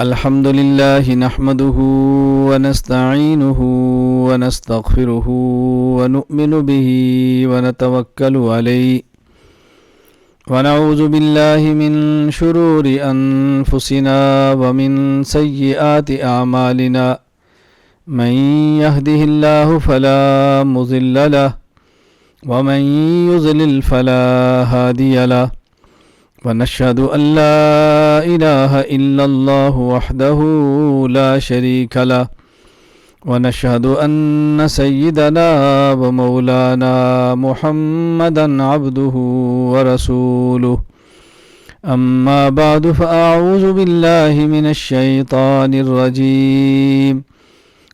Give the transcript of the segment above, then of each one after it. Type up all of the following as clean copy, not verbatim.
الحمد لله نحمده ونستعينه ونستغفره ونؤمن به ونتوكل عليه ونعوذ بالله من شرور أنفسنا ومن سيئات أعمالنا من يهده الله فلا مضل له ومن يضلل فلا هادي له ونشهد أن لا إله إلا الله وحده لا شريك له ونشهد أن سيدنا ومولانا محمدا عبده ورسوله أما بعد فأعوذ بالله من الشيطان الرجيم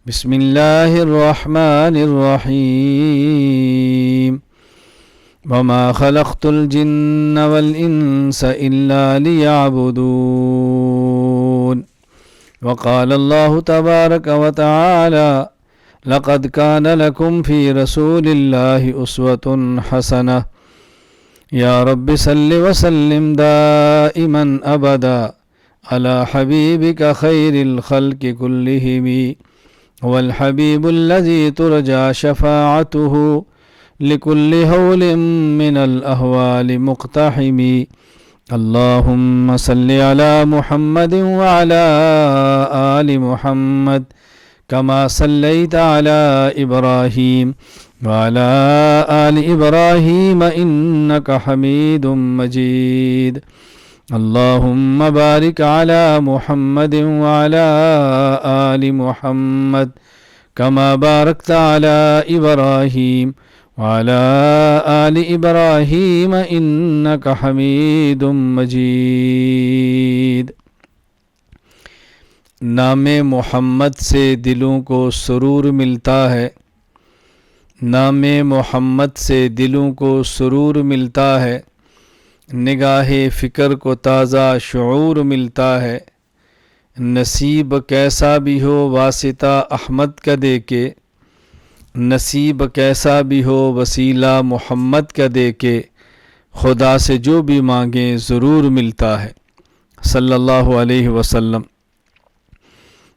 بسم الله الرحمن الرحيم وما خلقت الجن والإنس إلا ليعبدون وقال الله تبارك وتعالى لقد كان لكم في رسول الله أسوة حسنة يا رب صل وسلم دائما أبدا على حبيبك خير الخلق كلهم هو الحبيب الذي ترجى شفاعته لكل هول من الأهوال مقتحم اللهم صل على محمد وعلى آل محمد كما صليت على إبراهيم وعلى آل إبراهيم إنك حميد مجيد اللهم بارك على محمد وعلى آل محمد كما باركت على إبراهيم وعلى آل إبراهيم إنك حميد مجيد۔ نام محمد سے دلوں کو سرور ملتا ہے، نام محمد سے دلوں کو سرور ملتا ہے، نگاہ فکر کو تازہ شعور ملتا ہے۔ نصیب کیسا بھی ہو واسطہ احمد کا دے کے، نصیب کیسا بھی ہو وسیلہ محمد کا دے کے، خدا سے جو بھی مانگیں ضرور ملتا ہے صلی اللہ علیہ وسلم۔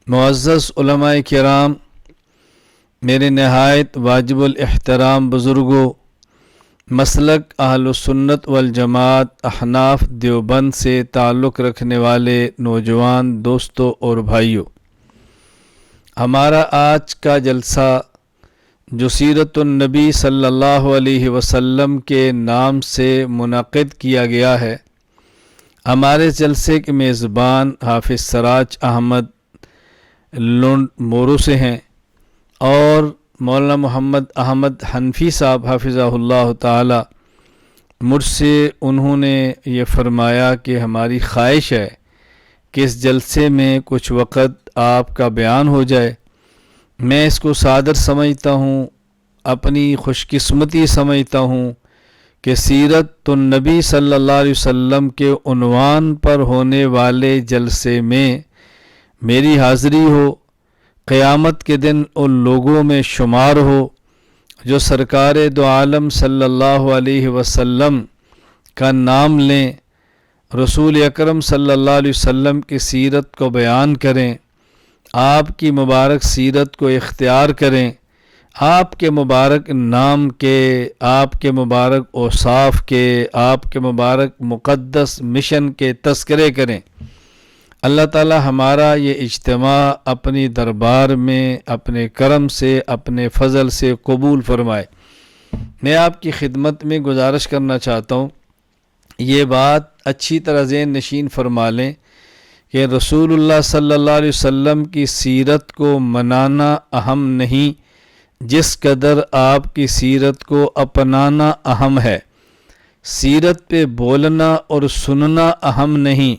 معزز علماء کرام، میرے نہایت واجب الاحترام بزرگوں، مسلک اہل سنت والجماعت احناف دیوبند سے تعلق رکھنے والے نوجوان دوستوں اور بھائیوں، ہمارا آج کا جلسہ جو سیرت النبی صلی اللہ علیہ وسلم کے نام سے منعقد کیا گیا ہے، ہمارے جلسے کے میزبان حافظ سراج احمد لنڈ مورو سے ہیں، اور مولانا محمد احمد حنفی صاحب حافظہ اللہ تعالی، مجھ سے انہوں نے یہ فرمایا کہ ہماری خواہش ہے کہ اس جلسے میں کچھ وقت آپ کا بیان ہو جائے۔ میں اس کو صادر سمجھتا ہوں، اپنی خوش قسمتی سمجھتا ہوں کہ سیرت النبی صلی اللہ علیہ وسلم کے عنوان پر ہونے والے جلسے میں میری حاضری ہو، قیامت کے دن ان لوگوں میں شمار ہو جو سرکار دو عالم صلی اللہ علیہ وسلم کا نام لیں، رسول اکرم صلی اللہ علیہ وسلم کی سیرت کو بیان کریں، آپ کی مبارک سیرت کو اختیار کریں، آپ کے مبارک نام کے، آپ کے مبارک اوصاف کے، آپ کے مبارک مقدس مشن کے تذکرے کریں۔ اللہ تعالی ہمارا یہ اجتماع اپنی دربار میں اپنے کرم سے، اپنے فضل سے قبول فرمائے۔ میں آپ کی خدمت میں گزارش کرنا چاہتا ہوں، یہ بات اچھی طرح ذہن نشین فرما لیں کہ رسول اللہ صلی اللہ علیہ وسلم کی سیرت کو منانا اہم نہیں جس قدر آپ کی سیرت کو اپنانا اہم ہے۔ سیرت پہ بولنا اور سننا اہم نہیں،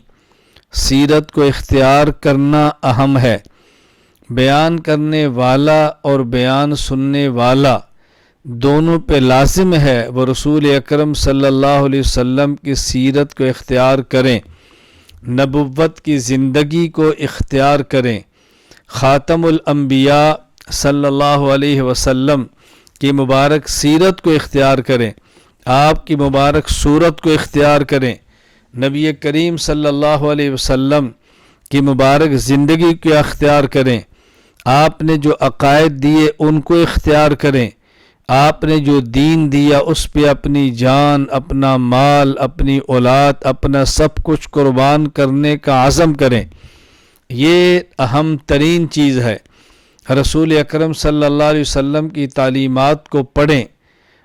سیرت کو اختیار کرنا اہم ہے۔ بیان کرنے والا اور بیان سننے والا دونوں پہ لازم ہے وہ رسول اکرم صلی اللہ علیہ وسلم کی سیرت کو اختیار کریں، نبوت کی زندگی کو اختیار کریں، خاتم الانبیاء صلی اللہ علیہ وسلم کی مبارک سیرت کو اختیار کریں، آپ کی مبارک صورت کو اختیار کریں، نبی کریم صلی اللہ علیہ وسلم کی مبارک زندگی کو اختیار کریں، آپ نے جو عقائد دیے ان کو اختیار کریں، آپ نے جو دین دیا اس پہ اپنی جان، اپنا مال، اپنی اولاد، اپنا سب کچھ قربان کرنے کا عزم کریں۔ یہ اہم ترین چیز ہے۔ رسول اکرم صلی اللہ علیہ وسلم کی تعلیمات کو پڑھیں،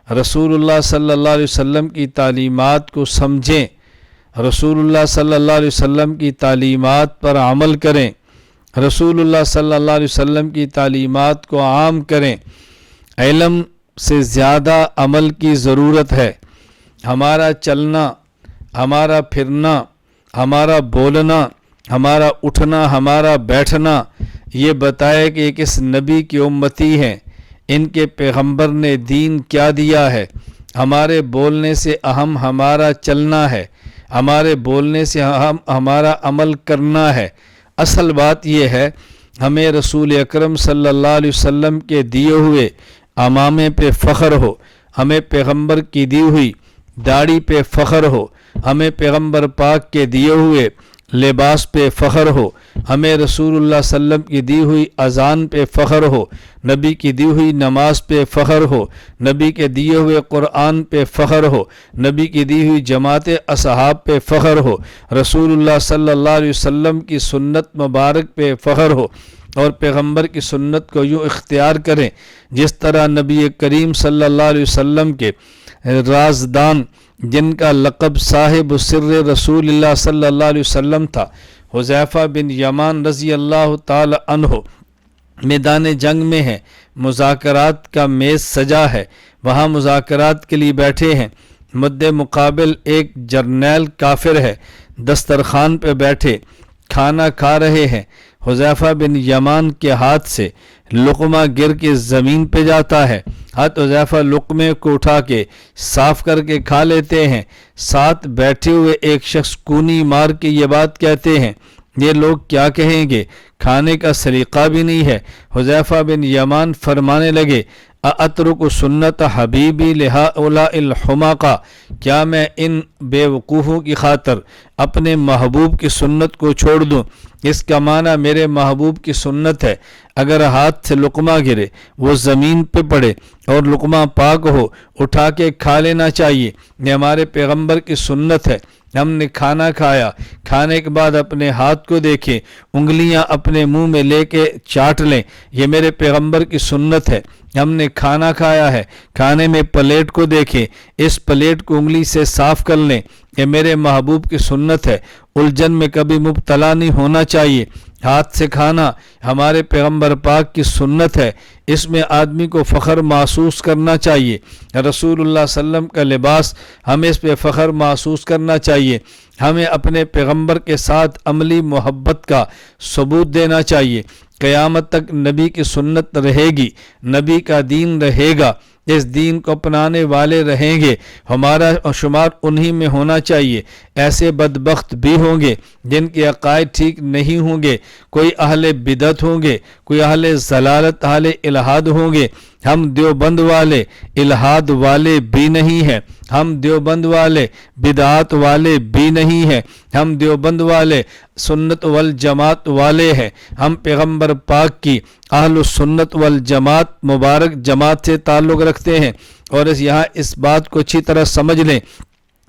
رسول اللہ صلی اللہ علیہ وسلم کی تعلیمات کو سمجھیں، رسول اللہ صلی اللہ علیہ وسلم کی تعلیمات پر عمل کریں، رسول اللہ صلی اللہ علیہ وسلم کی تعلیمات کو عام کریں۔ علم سے زیادہ عمل کی ضرورت ہے۔ ہمارا چلنا، ہمارا پھرنا، ہمارا بولنا، ہمارا اٹھنا، ہمارا بیٹھنا یہ بتائے کہ یہ کس نبی کی امتی ہیں، ان کے پیغمبر نے دین کیا دیا ہے۔ ہمارے بولنے سے اہم ہمارا چلنا ہے، ہمارے بولنے سے اہم ہمارا عمل کرنا ہے۔ اصل بات یہ ہے ہمیں رسول اکرم صلی اللہ علیہ وسلم کے دیے ہوئے امامے پہ فخر ہو، ہمیں پیغمبر کی دی ہوئی داڑھی پہ فخر ہو، ہمیں پیغمبر پاک کے دیے ہوئے لباس پہ فخر ہو، ہمیں رسول اللہ صلی اللہ علیہ وسلم کی دی ہوئی اذان پہ فخر ہو، نبی کی دی ہوئی نماز پہ فخر ہو، نبی کے دیے ہوئے قرآن پہ فخر ہو، نبی کی دی ہوئی جماعت اصحاب پہ فخر ہو، رسول اللہ صلی اللہ علیہ وسلم کی سنت مبارک پہ فخر ہو، اور پیغمبر کی سنت کو یوں اختیار کریں جس طرح نبی کریم صلی اللہ علیہ وسلم کے رازدان جن کا لقب صاحب سر رسول اللہ صلی اللہ علیہ وسلم تھا، حذیفہ بن یمان رضی اللہ تعالی عنہ میدان جنگ میں ہیں، مذاکرات کا میز سجا ہے، وہاں مذاکرات کے لیے بیٹھے ہیں، مد مقابل ایک جرنیل کافر ہے، دسترخوان پہ بیٹھے کھانا کھا رہے ہیں، حذیفہ بن یمان کے ہاتھ سے لقمہ گر کے زمین پہ جاتا ہے، حذیفہ لقمے کو اٹھا کے صاف کر کے کھا لیتے ہیں، ساتھ بیٹھے ہوئے ایک شخص کونی مار کے یہ بات کہتے ہیں، یہ لوگ کیا کہیں گے، کھانے کا سلیقہ بھی نہیں ہے۔ حذیفہ بن یمان فرمانے لگے اترک سنت حبیبی لہؤلاء الحماقہ، کیا میں ان بے وقوفوں کی خاطر اپنے محبوب کی سنت کو چھوڑ دوں؟ اس کا معنی میرے محبوب کی سنت ہے اگر ہاتھ سے لقمہ گرے وہ زمین پہ پڑے اور لقمہ پاک ہو اٹھا کے کھا لینا چاہیے، یہ ہمارے پیغمبر کی سنت ہے۔ ہم نے کھانا کھایا، کھانے کے بعد اپنے ہاتھ کو دیکھیں، انگلیاں اپنے منہ میں لے کے چاٹ لیں، یہ میرے پیغمبر کی سنت ہے۔ ہم نے کھانا کھایا ہے، کھانے میں پلیٹ کو دیکھیں، اس پلیٹ کو انگلی سے صاف کر لیں، یہ میرے محبوب کی سنت ہے۔ الجھن میں کبھی مبتلا نہیں ہونا چاہیے۔ ہاتھ سے کھانا ہمارے پیغمبر پاک کی سنت ہے، اس میں آدمی کو فخر محسوس کرنا چاہیے۔ رسول اللہ صلی اللہ علیہ وسلم کا لباس ہمیں اس پہ فخر محسوس کرنا چاہیے۔ ہمیں اپنے پیغمبر کے ساتھ عملی محبت کا ثبوت دینا چاہیے۔ قیامت تک نبی کی سنت رہے گی، نبی کا دین رہے گا، اس دین کو اپنانے والے رہیں گے، ہمارا شمار انہی میں ہونا چاہیے۔ ایسے بدبخت بھی ہوں گے جن کے عقائد ٹھیک نہیں ہوں گے، کوئی اہل بدعت ہوں گے، کوئی اہل ضلالت، اہل الہاد ہوں گے۔ ہم دیوبند والے الہاد والے بھی نہیں ہیں، ہم دیوبند والے بدعات والے بھی نہیں ہیں، ہم دیوبند والے سنت والجماعت والے ہیں، ہم پیغمبر پاک کی اہل سنت والجماعت مبارک جماعت سے تعلق رکھتے ہیں۔ اور یہاں اس بات کو اچھی طرح سمجھ لیں،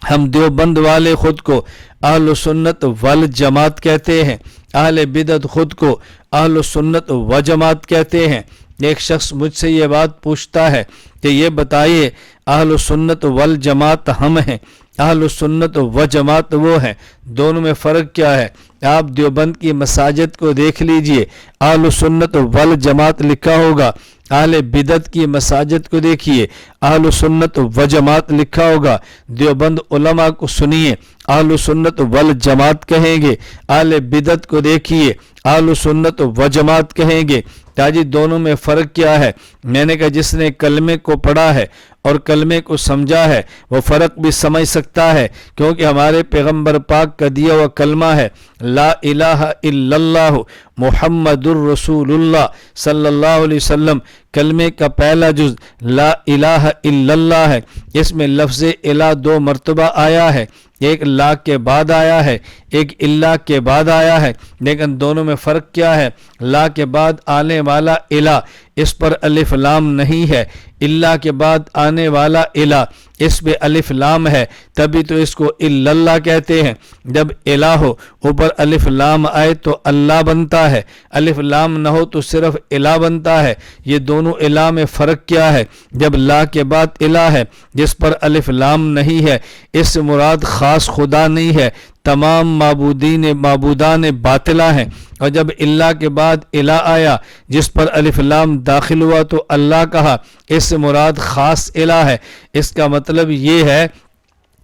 ہم دیوبند والے خود کو اہل سنت والجماعت کہتے ہیں، اہل بدعت خود کو اہل سنت و جماعت کہتے ہیں۔ ایک شخص مجھ سے یہ بات پوچھتا ہے کہ یہ بتائیے اہل سنت والجماعت ہم ہیں، اہل سنت و جماعت وہ ہیں، دونوں میں فرق کیا ہے؟ آپ دیوبند کی مساجد کو دیکھ لیجئے، اہل سنت والجماعت لکھا ہوگا، اہل بدعت کی مساجد کو دیکھیے، اہل سنت و جماعت لکھا ہوگا۔ دیوبند علماء کو سنیے، اہل سنت والجماعت کہیں گے، اہل بدعت کو دیکھیے، اہل سنت و جماعت کہیں گے۔ تاجی دونوں میں فرق کیا ہے؟ میں نے کہا جس نے کلمے کو پڑھا ہے اور کلمے کو سمجھا ہے وہ فرق بھی سمجھ سکتا ہے، کیونکہ ہمارے پیغمبر پاک کا دیا ہوا کلمہ ہے لا الہ الا اللہ محمد الرسول اللہ صلی اللہ علیہ وسلم۔ کلمے کا پہلا جز لا الہ الا اللہ ہے، اس میں لفظ الہ 2 مرتبہ آیا ہے، ایک لا کے بعد آیا ہے، ایک اللہ کے بعد آیا ہے، لیکن دونوں میں فرق کیا ہے؟ لا کے بعد آنے والا الہ اس پر الف لام نہیں ہے، اللہ کے بعد آنے والا الہ اس پہ الف لام ہے، تبھی تو اس کو الا اللہ کہتے ہیں۔ جب الہ ہو اوپر الف لام آئے تو اللہ بنتا ہے، الف لام نہ ہو تو صرف الہ بنتا ہے۔ یہ دونوں الہ میں فرق کیا ہے؟ جب لا کے بعد الہ ہے جس پر الف لام نہیں ہے، اس سے مراد خاص خدا نہیں ہے، تمام معبودان باطلہ ہیں، اور جب اللہ کے بعد الہ آیا جس پر الف لام داخل ہوا تو اللہ کہا، اس سے مراد خاص الہ ہے۔ اس کا مطلب یہ ہے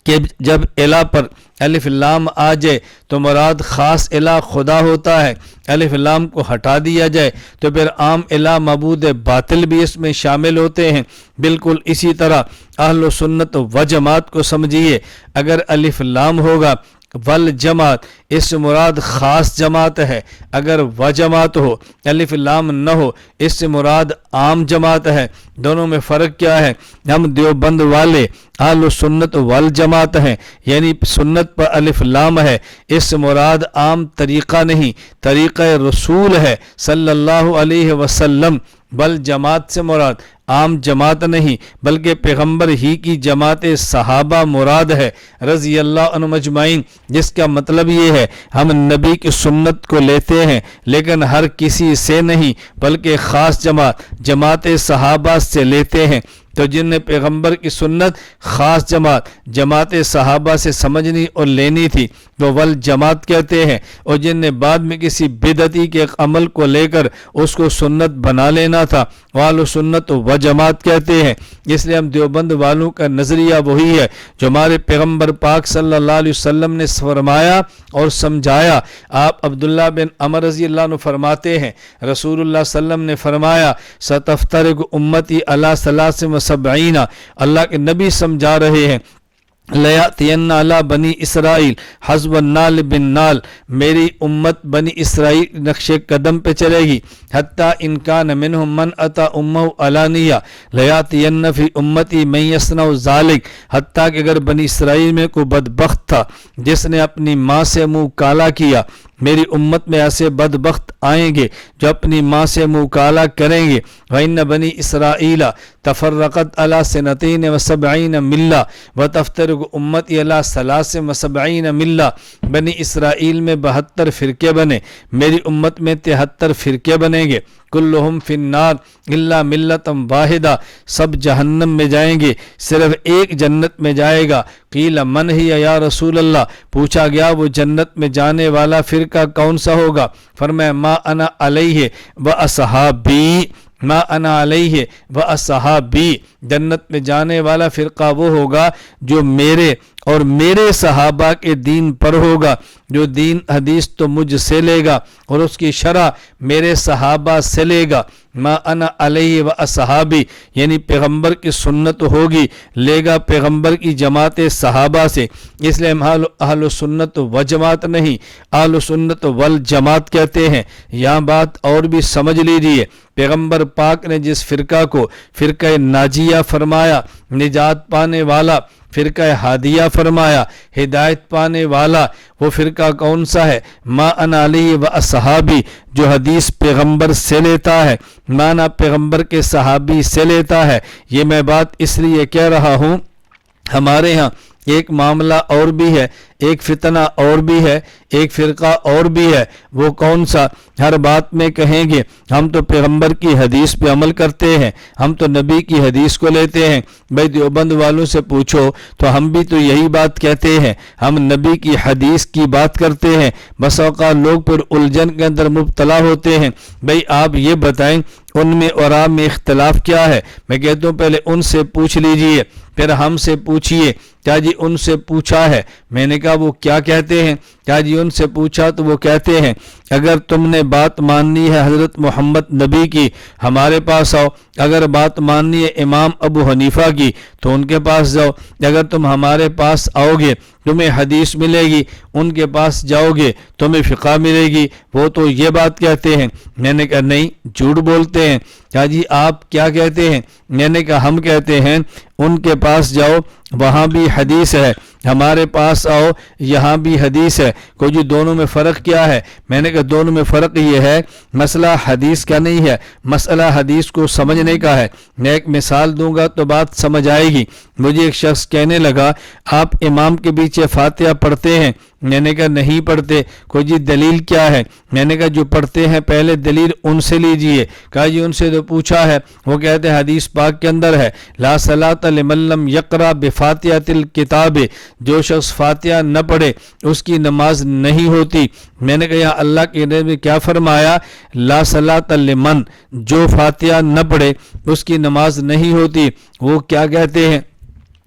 کہ جب الہ پر الف لام آ جائے تو مراد خاص الہ خدا ہوتا ہے، الف لام کو ہٹا دیا جائے تو پھر عام الہ معبود باطل بھی اس میں شامل ہوتے ہیں۔ بالکل اسی طرح اہل سنت و جماعت کو سمجھیے، اگر الف لام ہوگا والجماعت اس سے مراد خاص جماعت ہے، اگر وجماعت ہو الف لام نہ ہو اس سے مراد عام جماعت ہے۔ دونوں میں فرق کیا ہے؟ ہم دیوبند والے اہل سنت والجماعت ہیں، یعنی سنت پر الف لام ہے، اس سے مراد عام طریقہ نہیں، طریقہ رسول ہے صلی اللہ علیہ وسلم، بل جماعت سے مراد عام جماعت نہیں بلکہ پیغمبر ہی کی جماعت صحابہ مراد ہے رضی اللہ عنہم اجمعین، جس کا مطلب یہ ہے ہم نبی کی سنت کو لیتے ہیں لیکن ہر کسی سے نہیں بلکہ خاص جماعت صحابہ سے لیتے ہیں۔ تو جن نے پیغمبر کی سنت خاص جماعت صحابہ سے سمجھنی اور لینی تھی وہ والجماعت کہتے ہیں، اور جن نے بعد میں کسی بدعتی کے عمل کو لے کر اس کو سنت بنا لینا تھا وہ اہل سنت و جماعت کہتے ہیں۔ اس لیے ہم دیوبند والوں کا نظریہ وہی ہے جو ہمارے پیغمبر پاک صلی اللہ علیہ وسلم نے فرمایا اور سمجھایا۔ آپ عبداللہ بن عمر رضی اللہ عنہ فرماتے ہیں رسول اللہ صلی اللہ علیہ وسلم نے فرمایا ستفترق امتی علی 73، اللہ کے نبی سمجھا رہے ہیں لیاتین علی بنی اسرائیل حسب النال بن نال، میری امت بنی اسرائیل نقش قدم پہ چلے گی، حتی ان کان منہم من اتا امہ علانیہ لیاتین فی امتی من یصنع ذالک، حتیٰ کہ اگر بنی اسرائیل میں کوئی بدبخت تھا جس نے اپنی ماں سے منہ کالا کیا، میری امت میں ایسے بدبخت آئیں گے جو اپنی ماں سے منہ کالا کریں گے۔ وَإِنَّ بَنِي إِسْرَائِيلَ تَفَرَّقَتْ عَلَى 72 مِلَّةٍ وَتَفْتَرِقُ أُمَّتِي عَلَى 73 مِلَّةٍ، بنی اسرائیل میں 72 فرقے بنے، میری امت میں 73 فرقے بنیں گے، کلہم فی النار الا ملۃ واحدہ، سب جہنم میں جائیں گے صرف ایک جنت میں جائے گا۔ قیل من ہی یا رسول اللہ، پوچھا گیا وہ جنت میں جانے والا فرقہ کون سا ہوگا؟ فرمایا ما انا علیہ و اصحابی، ما انا علیہ و اصحابی، جنت میں جانے والا فرقہ وہ ہوگا جو میرے اور میرے صحابہ کے دین پر ہوگا، جو دین حدیث تو مجھ سے لے گا اور اس کی شرح میرے صحابہ سے لے گا۔ ما انا علیہ و اصحابی یعنی پیغمبر کی سنت ہوگی، لے گا پیغمبر کی جماعت صحابہ سے۔ اس لیے ہم اہل سنت و جماعت نہیں اہل سنت والجماعت کہتے ہیں۔ یہاں بات اور بھی سمجھ لیجیے، پیغمبر پاک نے جس فرقہ کو فرقہ ناجیہ فرمایا، نجات پانے والا، فرقہ ہادیہ فرمایا، ہدایت پانے والا، وہ فرقہ کون سا ہے؟ ما انا علیہ و اصحابی، جو حدیث پیغمبر سے لیتا ہے، مانا پیغمبر کے صحابی سے لیتا ہے۔ یہ میں بات اس لیے کہہ رہا ہوں، ہمارے ہاں ایک معاملہ اور بھی ہے، ایک فتنہ اور بھی ہے، ایک فرقہ اور بھی ہے۔ وہ کون سا؟ ہر بات میں کہیں گے ہم تو پیغمبر کی حدیث پہ عمل کرتے ہیں، ہم تو نبی کی حدیث کو لیتے ہیں۔ بھائی دیوبند والوں سے پوچھو تو ہم بھی تو یہی بات کہتے ہیں، ہم نبی کی حدیث کی بات کرتے ہیں۔ بس اوقات لوگ پھر الجھن کے اندر مبتلا ہوتے ہیں۔ بھائی آپ یہ بتائیں ان میں اور آپ میں اختلاف کیا ہے؟ میں کہتا ہوں پہلے ان سے پوچھ لیجئے پھر ہم سے پوچھئے۔ کیا جی ان سے پوچھا ہے؟ میں نے کہا وہ کیا کہتے ہیں؟ کیا جی ان سے پوچھا تو وہ کہتے ہیں اگر تم نے بات ماننی ہے حضرت محمد نبی کی ہمارے پاس آؤ، اگر بات ماننی ہے امام ابو حنیفہ کی تو ان کے پاس جاؤ، اگر تم ہمارے پاس آؤ گے تمہیں حدیث ملے گی، ان کے پاس جاؤ گے تمہیں فقہ ملے گی۔ وہ تو یہ بات کہتے ہیں۔ میں نے کہا نہیں، جھوٹ بولتے ہیں۔ کہا جی آپ کیا کہتے ہیں؟ میں نے کہا ہم کہتے ہیں ان کے پاس جاؤ وہاں بھی حدیث ہے، ہمارے پاس آؤ یہاں بھی حدیث ہے، کوئی جی دونوں میں فرق کیا ہے؟ میں نے کہا دونوں میں فرق یہ ہے مسئلہ حدیث کا نہیں ہے، مسئلہ حدیث کو سمجھنے کا ہے۔ میں ایک مثال دوں گا تو بات سمجھ آئے گی۔ مجھے ایک شخص کہنے لگا آپ امام کے پیچھے فاتحہ پڑھتے ہیں؟ میں نے کہا نہیں پڑھتے۔ کوئی جی دلیل کیا ہے؟ میں نے کہا جو پڑھتے ہیں پہلے دلیل ان سے لیجئے۔ کہا جی ان سے تو پوچھا ہے، وہ کہتے ہیں حدیث پاک کے اندر ہے لا صلاۃ لمن لم یقرأ بفاتحۃ الکتاب، جو شخص فاتحہ نہ پڑھے اس کی نماز نہیں ہوتی۔ میں نے کہا یہاں اللہ کے نبی نے کیا فرمایا؟ لا صلاۃ لمن، جو فاتحہ نہ پڑھے اس کی نماز نہیں ہوتی۔ وہ کیا کہتے ہیں؟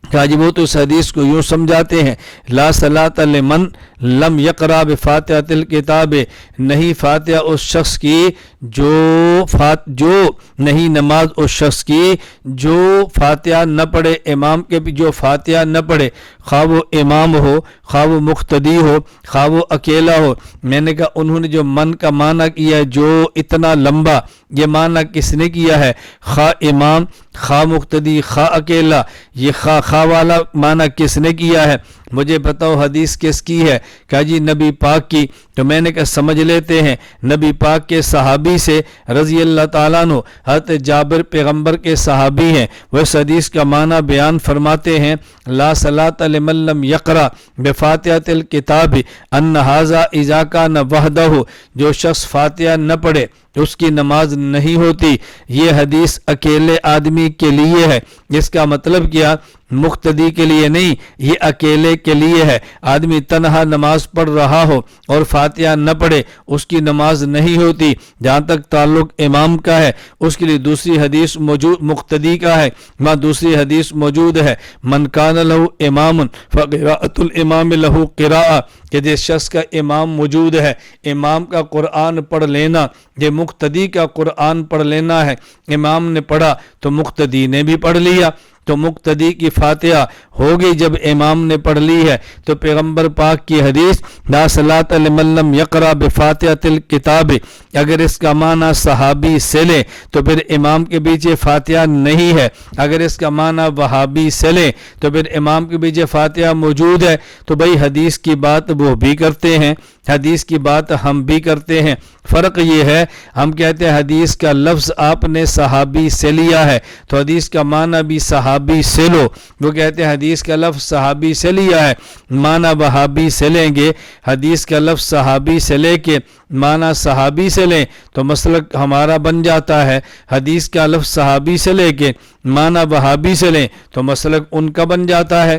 کہا جی وہ تو اس حدیث کو یوں سمجھاتے ہیں لا صلاۃ لمن لم یقرأ بفاتحۃ الکتاب، نہیں فاتحہ اس شخص کی جو نہیں نماز اس شخص کی جو فاتحہ نہ پڑھے، امام کے بھی جو فاتحہ نہ پڑھے، خواہ وہ امام ہو، خواہ وہ مقتدی ہو، خواہ وہ اکیلا ہو۔ میں نے کہا انہوں نے جو من کا معنی کیا ہے جو اتنا لمبا، یہ معنی کس نے کیا ہے؟ خواہ امام، خواہ مقتدی، خواہ اکیلا، یہ خواہ والا معنی کس نے کیا ہے؟ مجھے بتاؤ حدیث کس کی ہے؟ کہا جی نبی پاک کی۔ تو میں نے کہا سمجھ لیتے ہیں، نبی پاک کے صحابی سے رضی اللہ تعالیٰ عنہ حضرت جابر پیغمبر کے صحابی ہیں، وہ اس حدیث کا معنی بیان فرماتے ہیں لا صلاۃ لمن لم یقرأ بفاتحۃ الکتاب ان ھذا اذا کان وحدہ، جو شخص فاتحہ نہ پڑھے اس کی نماز نہیں ہوتی۔ یہ حدیث اکیلے آدمی کے لیے ہے۔ اس کا مطلب کیا؟ مقتدی کے لیے نہیں، یہ اکیلے کے لیے ہے۔ آدمی تنہا نماز پڑھ رہا ہو اور فاتحہ نہ پڑھے اس کی نماز نہیں ہوتی۔ جہاں تک تعلق امام کا ہے اس کے لیے دوسری حدیث موجود، مقتدی کا ہے وہاں دوسری حدیث موجود ہے من کان لہ امام فقراءۃ الامام لہ قراءۃ، کہ جس شخص کا امام موجود ہے امام کا قرآن پڑھ لینا، یہ مقتدی کا قرآن پڑھ لینا ہے۔ امام نے پڑھا تو مقتدی نے بھی پڑھ لیا، تو مقتدی کی فاتحہ ہوگی جب امام نے پڑھ لی ہے۔ تو پیغمبر پاک کی حدیث لا صلاۃ لمن لم یقرأ بفاتحۃ الکتاب، اگر اس کا معنی صحابی سے لیں تو پھر امام کے پیچھے فاتحہ نہیں ہے، اگر اس کا معنی وہابی سے لیں تو پھر امام کے پیچھے فاتحہ موجود ہے۔ تو بھئی حدیث کی بات وہ بھی کرتے ہیں، حدیث کی بات ہم بھی کرتے ہیں۔ فرق یہ ہے ہم کہتے ہیں حدیث کا لفظ آپ نے صحابی سے لیا ہے تو حدیث کا معنی بھی صحابی سے لو، وہ کہتے ہیں حدیث کا لفظ صحابی سے لیا ہے معنی وہابی سے لیں گے۔ حدیث کا لفظ صحابی سے لے کے معنی صحابی سے لیں تو مسلک ہمارا بن جاتا ہے، حدیث کا لفظ صحابی سے لے کے معنی وہابی سے لیں تو مسلک ان کا بن جاتا ہے۔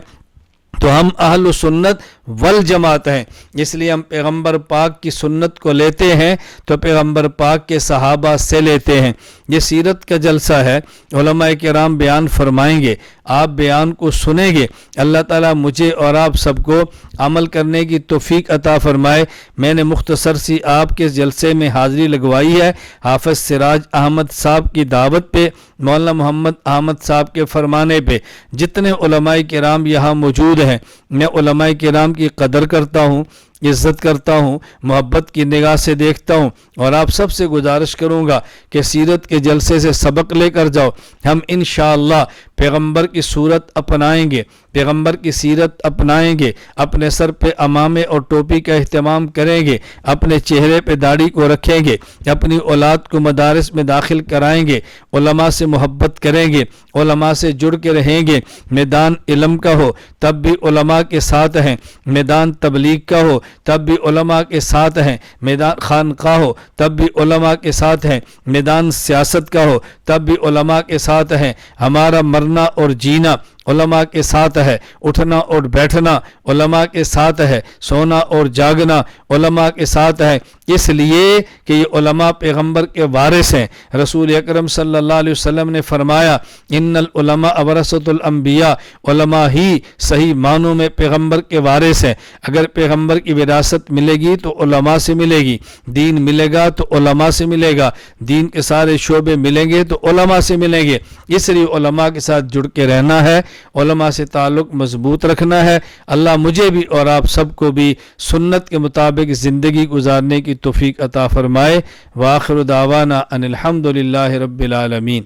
تو ہم اہل سنت والجماعت ہیں، اس لیے ہم پیغمبر پاک کی سنت کو لیتے ہیں تو پیغمبر پاک کے صحابہ سے لیتے ہیں۔ یہ سیرت کا جلسہ ہے، علماء کرام بیان فرمائیں گے، آپ بیان کو سنیں گے۔ اللہ تعالیٰ مجھے اور آپ سب کو عمل کرنے کی توفیق عطا فرمائے۔ میں نے مختصر سی آپ کے جلسے میں حاضری لگوائی ہے حافظ سراج احمد صاحب کی دعوت پہ، مولانا محمد احمد صاحب کے فرمانے پہ۔ جتنے علماء کرام یہاں موجود ہیں میں علماء کرام کی قدر کرتا ہوں، عزت کرتا ہوں، محبت کی نگاہ سے دیکھتا ہوں، اور آپ سب سے گزارش کروں گا کہ سیرت کے جلسے سے سبق لے کر جاؤ۔ ہم انشاءاللہ پیغمبر کی صورت اپنائیں گے، پیغمبر کی سیرت اپنائیں گے، اپنے سر پہ عمامے اور ٹوپی کا اہتمام کریں گے، اپنے چہرے پہ داڑھی کو رکھیں گے، اپنی اولاد کو مدارس میں داخل کرائیں گے، علماء سے محبت کریں گے، علماء سے جڑ کے رہیں گے۔ میدان علم کا ہو تب بھی علماء کے ساتھ ہیں، میدان تبلیغ کا ہو تب بھی علماء کے ساتھ ہیں، میدان خانقاہ ہو تب بھی علماء کے ساتھ ہیں، میدان سیاست کا ہو تب بھی علماء کے ساتھ ہیں۔ ہمارا مرنا اور جینا علماء کے ساتھ ہے، اٹھنا اور بیٹھنا علماء کے ساتھ ہے، سونا اور جاگنا علماء کے ساتھ ہے، اس لیے کہ یہ علماء پیغمبر کے وارث ہیں۔ رسول اکرم صلی اللہ علیہ وسلم نے فرمایا ان العلماء ورثۃ الانبیاء، علماء ہی صحیح معنوں میں پیغمبر کے وارث ہیں۔ اگر پیغمبر کی وراثت ملے گی تو علماء سے ملے گی، دین ملے گا تو علماء سے ملے گا، دین کے سارے شعبے ملیں گے تو علماء سے ملیں گے۔ اس لیے علماء کے ساتھ جڑ کے رہنا ہے، علماء سے تعلق مضبوط رکھنا ہے۔ اللہ مجھے بھی اور آپ سب کو بھی سنت کے مطابق زندگی گزارنے کی توفیق عطا فرمائے۔ وآخر دعوانا ان الحمد للہ رب العالمین۔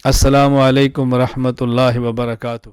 السلام علیکم ورحمۃ اللہ وبرکاتہ۔